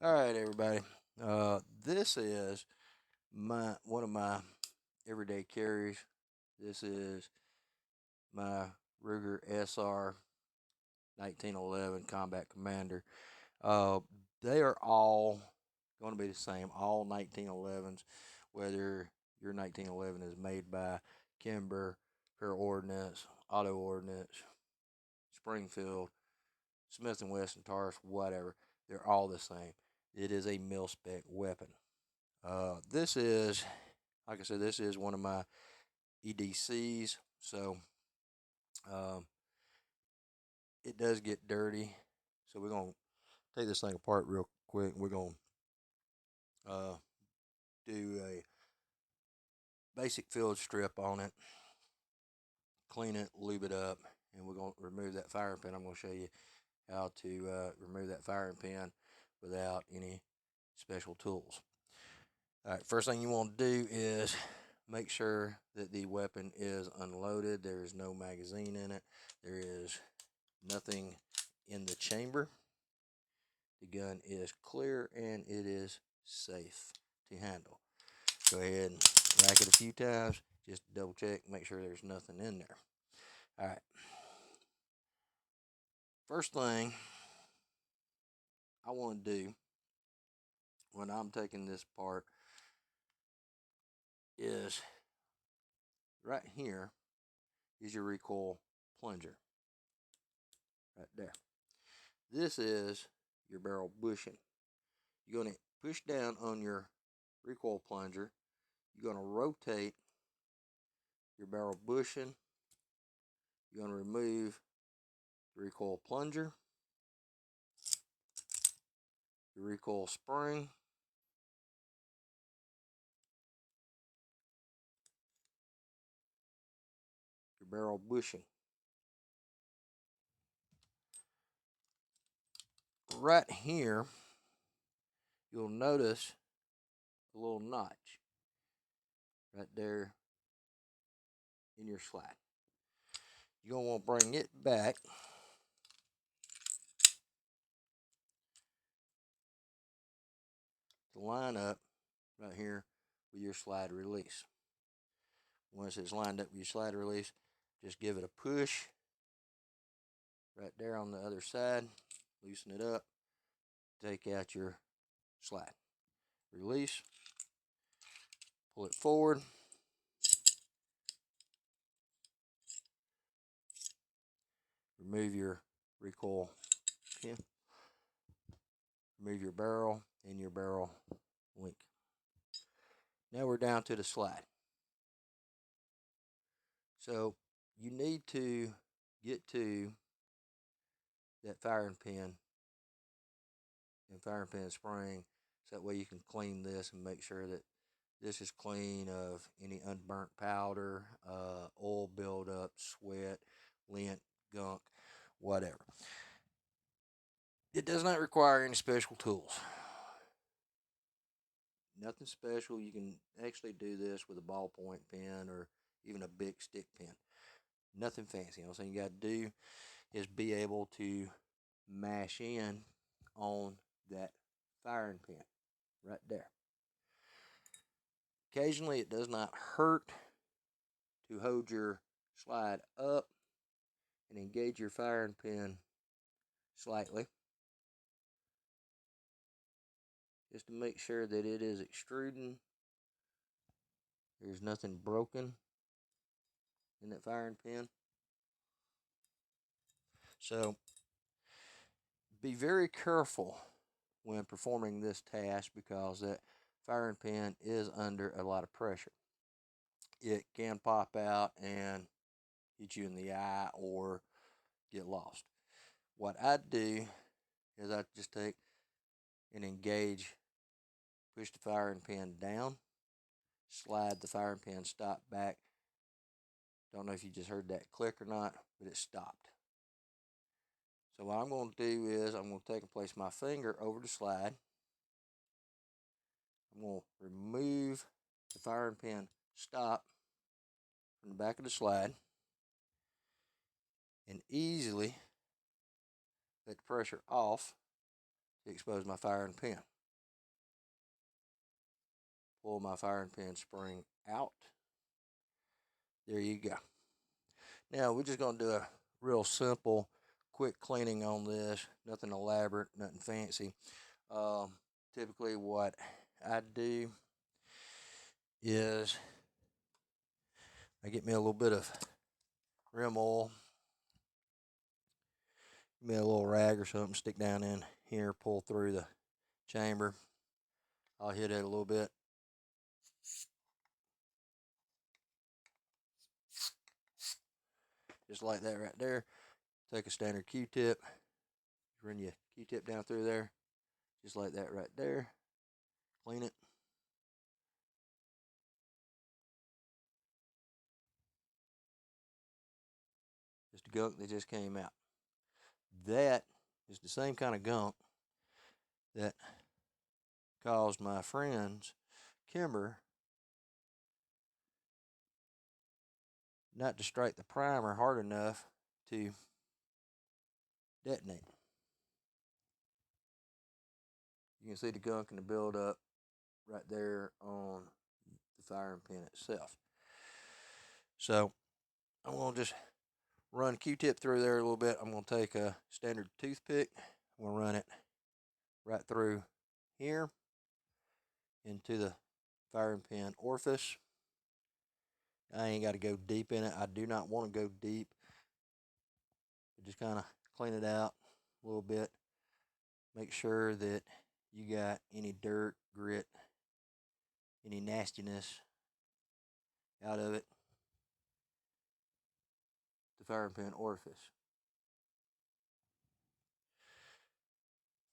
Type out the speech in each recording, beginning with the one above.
All right, everybody. This is my one of my everyday carries. This is my Ruger SR 1911 Combat Commander. Uh, they are all going to be the same, all 1911s, whether your 1911 is made by Kimber, Fair Ordnance, Auto Ordnance, Springfield, Smith and Wesson, Taurus, whatever. They're all the same. It is a mil spec weapon. This is, like I said, this is one of my EDCs, so um, it does get dirty. So we're gonna take this thing apart real quick. We're gonna uh, do a basic field strip on it, clean it, lube it up, and we're gonna remove that firing pin. I'm gonna show you how to remove that firing pin without any special tools. All right, first thing you want to do is make sure that the weapon is unloaded. There is no magazine in it. There is nothing in the chamber. The gun is clear and it is safe to handle. Go ahead and rack it a few times just to double check, make sure there's nothing in there. All right. First thing I want to do when I'm taking this apart is right here is your recoil plunger. Right there. This is your barrel bushing. You're going to push down on your recoil plunger. You're going to rotate your barrel bushing. You're going to remove the recoil plunger, your recoil spring, your barrel bushing. Right here, you'll notice a little notch right there in your slide. You're going to want to bring it back to line up right here with your slide release. Once it's lined up with your slide release, just give it a push right there on the other side, loosen it up, take out your slide. Release, pull it forward, remove your recoil pin, remove your barrel and your barrel link. Now we're down to the slide. So you need to get to that firing pin and firing pin spring so that way you can clean this and make sure that this is clean of any unburnt powder, oil buildup, sweat, lint, gunk, whatever. It does not require any special tools. Nothing special. You can actually do this with a ballpoint pen or even a big stick pen. Nothing fancy. The only thing you got to do is be able to mash in on that firing pin right there. Occasionally, it does not hurt to hold your slide up and engage your firing pin slightly, just to make sure that it is extruding. There's nothing broken in that firing pin. So be very careful when performing this task because that firing pin is under a lot of pressure. It can pop out and hit you in the eye or get lost. What I do is I just take and engage, push the firing pin down, slide the firing pin stop back. Don't know if you just heard that click or not, but it stopped. So what I'm going to do is I'm going to take and place my finger over the slide. I'm going to remove the firing pin stop from the back of the slide and easily let the pressure off to expose my firing pin. pull my firing pin spring out. There you go. Now we're just going to do a real simple, quick cleaning on this. Nothing elaborate, nothing fancy. Typically what I do is I get me a little bit of rim oil, give me a little rag or something, stick down in here, pull through the chamber. I'll hit it a little bit. Just like that right there. Take a standard Q-tip, run your Q-tip down through there, just like that right there. Clean it. Just the gunk that just came out. That is the same kind of gunk that caused my friend's Kimber not to strike the primer hard enough to detonate. You can see the gunk and the buildup right there on the firing pin itself. So I'm going to just run Q-tip through there a little bit. I'm going to take a standard toothpick. I'm going to run it right through here into the firing pin orifice. I ain't got to go deep in it. I do not want to go deep. Just kind of clean it out a little bit. Make sure that you got any dirt, grit, any nastiness out of it. The firing pin orifice.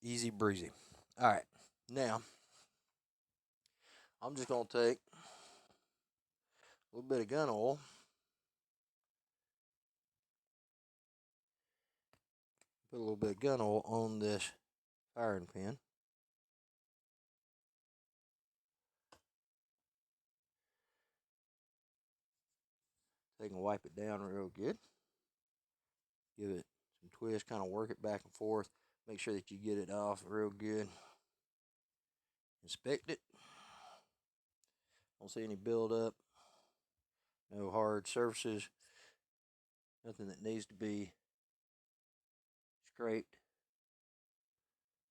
Easy breezy. All right, now I'm just going to take a little bit of gun oil. Put a little bit of gun oil on this firing pin. Take and wipe it down real good. Give it some twists, kind of work it back and forth. Make sure that you get it off real good. Inspect it. Don't see any buildup. No hard surfaces. Nothing that needs to be scraped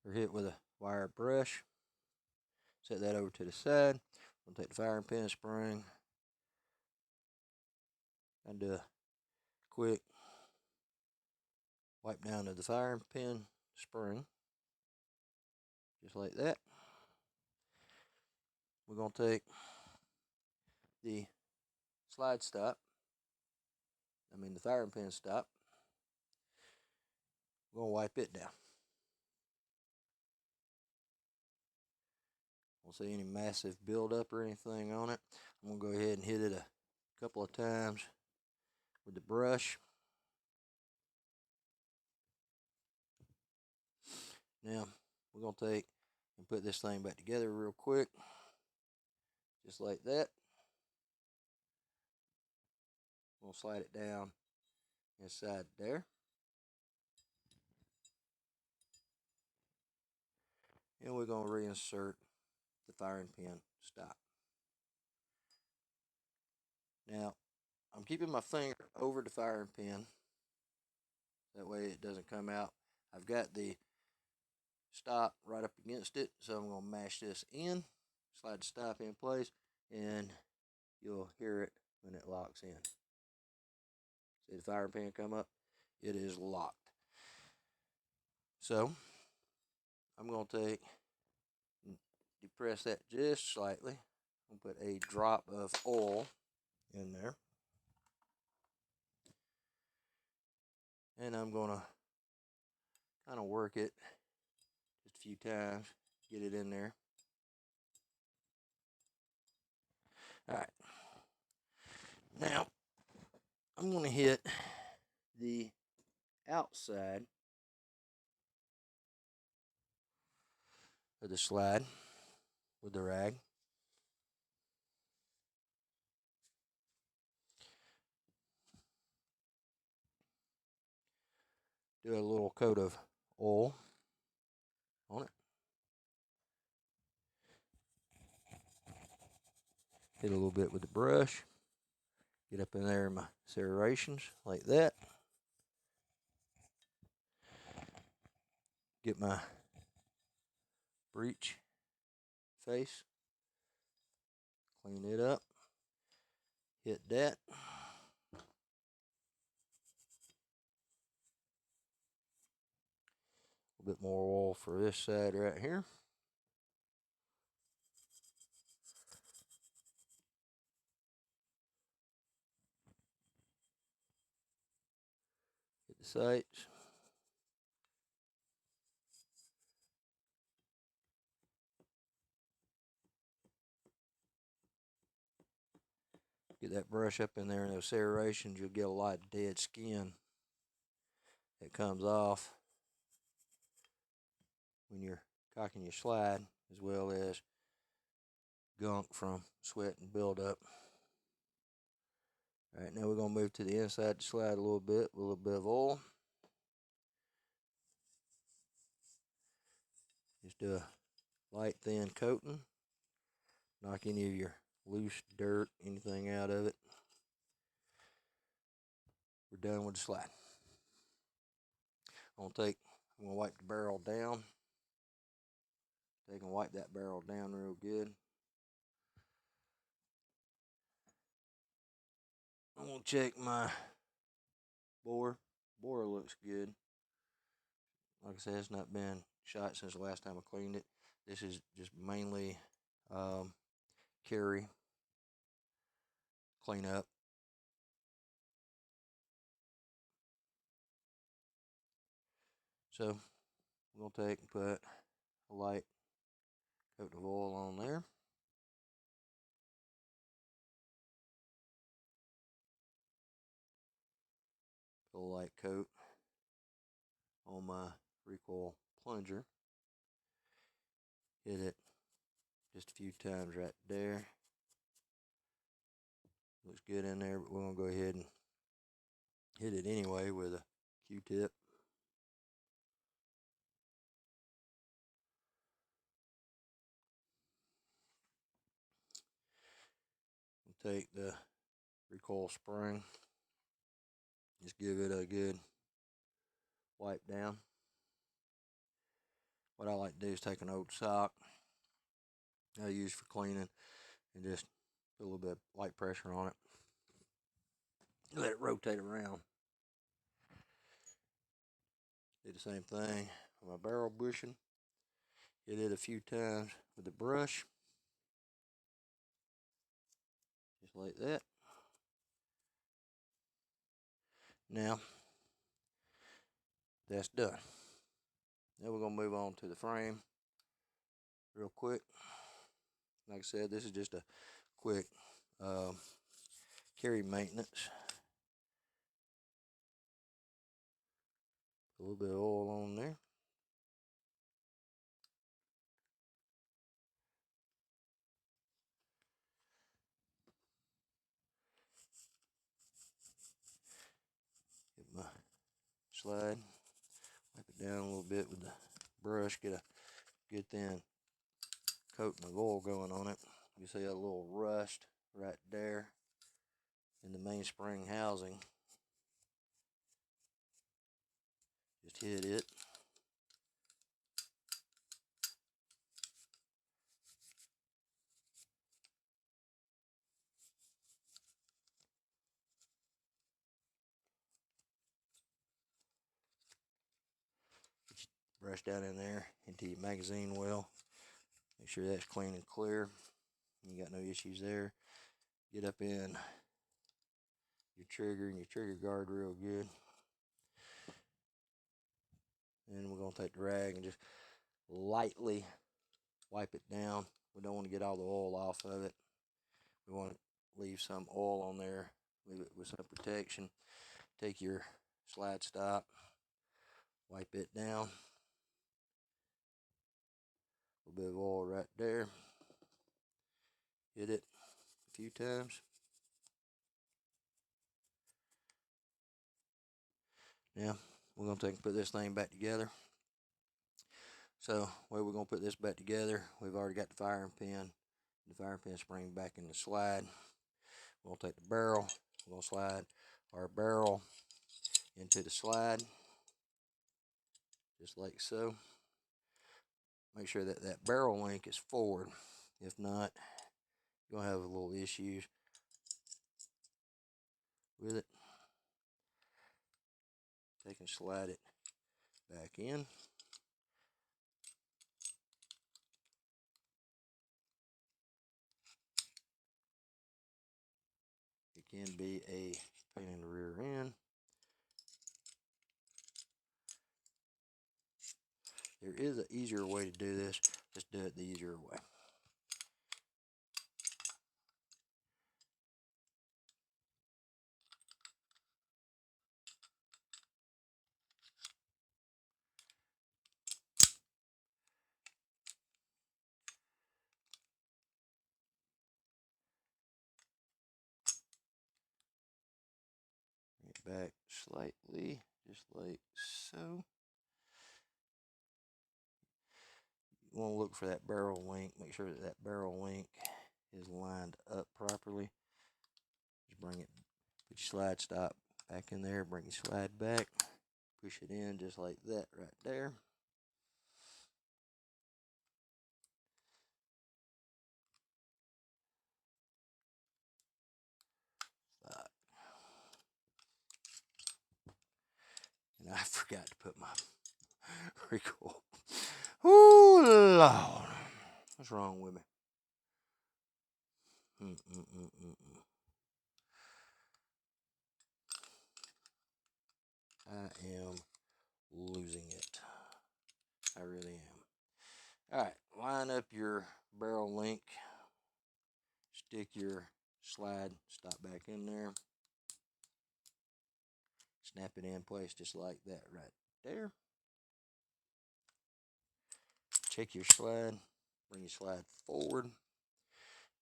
or hit with a wire brush. Set that over to the side. I'm going to take the firing pin spring and do a quick wipe down to the firing pin spring. Just like that. We're going to take the slide stop. The firing pin stop. We're going to wipe it down. Don't see any massive buildup or anything on it. I'm going to go ahead and hit it a couple of times with the brush. Now, we're going to take and put this thing back together real quick. Just like that. We'll slide it down inside there. And we're going to reinsert the firing pin stop. Now, I'm keeping my finger over the firing pin. That way it doesn't come out. I've got the stop right up against it, so I'm going to mash this in, slide the stop in place, and you'll hear it when it locks in. See the firing pin come up? It is locked. So I'm going to take and depress that just slightly. I'm going to put a drop of oil in there. And I'm going to kind of work it just a few times, get it in there. All right. Now, I'm going to hit the outside of the slide with the rag. Do a little coat of oil on it. Hit a little bit with the brush. Get up in there in my serrations like that. Get my breech face. Clean it up. Hit that. A bit more oil for this side right here. Hit the sights. Get that brush up in there in those serrations. You'll get a lot of dead skin that comes off when you're cocking your slide, as well as gunk from sweat and buildup. All right, now we're going to move to the inside the slide a little bit with a little bit of oil. Just do a light, thin coating. Knock any of your loose dirt, anything out of it. We're done with the slide. I'm going to wipe the barrel down. Take and wipe that barrel down real good. I'm going to check my bore. Bore looks good. Like I said, it's not been shot since the last time I cleaned it. This is just mainly carry, clean up. So we're going to take and put a light coat of oil on there. Put a light coat on my recoil plunger. Hit it just a few times right there. Looks good in there, but we're going to go ahead and hit it anyway with a Q-tip. Take the recoil spring. Just give it a good wipe down. What I like to do is take an old sock I use for cleaning and just put a little bit of light pressure on it. Let it rotate around. Do the same thing with my barrel bushing. Hit it a few times with the brush. Just like that. Now, that's done. Now we're going to move on to the frame real quick. Like I said, this is just a quick carry maintenance. A little bit of oil on there. Get my slide, wipe it down a little bit with the brush, get a good thin coating of oil going on it. You see a little rust right there in the mainspring housing. Just hit it. Brush down in there into your magazine well. Make sure that's clean and clear. You got no issues there. Get up in your trigger and your trigger guard real good. And we're going to take the rag and just lightly wipe it down. We don't want to get all the oil off of it. We want to leave some oil on there, leave it with some protection. Take your slide stop, wipe it down. A little bit of oil right there. Hit it a few times. Now we're going to take and put this thing back together. So, way we're going to put this back together, we've already got the firing pin the fire pin spring back in the slide. We'll take the barrel, we'll slide our barrel into the slide, just like so. Make sure that that barrel link is forward. If not, you're gonna have a little issues with it. Take and slide it back in. It can be a pain in the rear end. There is an easier way to do this. Let's do it the easier way. Bring it back slightly, just like so. You want to look for that barrel link. Make sure that that barrel link is lined up properly. Just bring it, put your slide stop back in there, bring your slide back, push it in just like that right there. And I forgot to put my recoil. Ooh, Lord. What's wrong with me? I am losing it. I really am. All right, line up your barrel link. Stick your slide stop back in there. Snap it in place just like that right there. Check your slide. Bring your slide forward.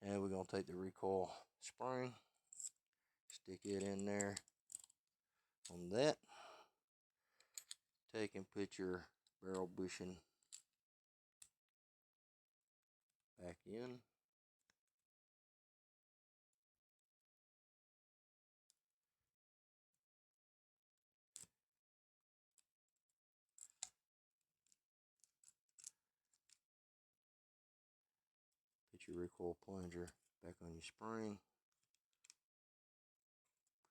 And we're going to take the recoil spring. Stick it in there on that. Take and put your barrel bushing back in. Put your recoil plunger back on your spring.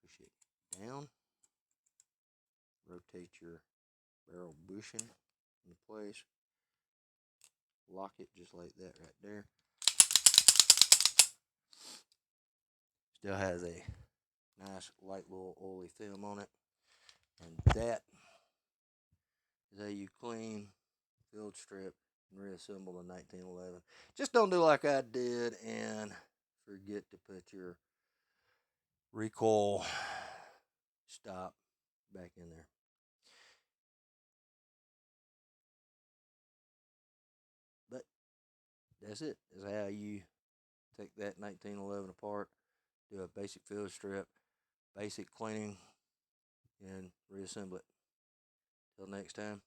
Push it down. Rotate your barrel bushing into place. Lock it just like that right there. Still has a nice light little oily film on it. And that is how you clean, field strip, and reassemble a 1911. Just don't do like I did and forget to put your recoil stop back in there. But that's it. That's how you take that 1911 apart, do a basic field strip, basic cleaning, and reassemble it. Till next time.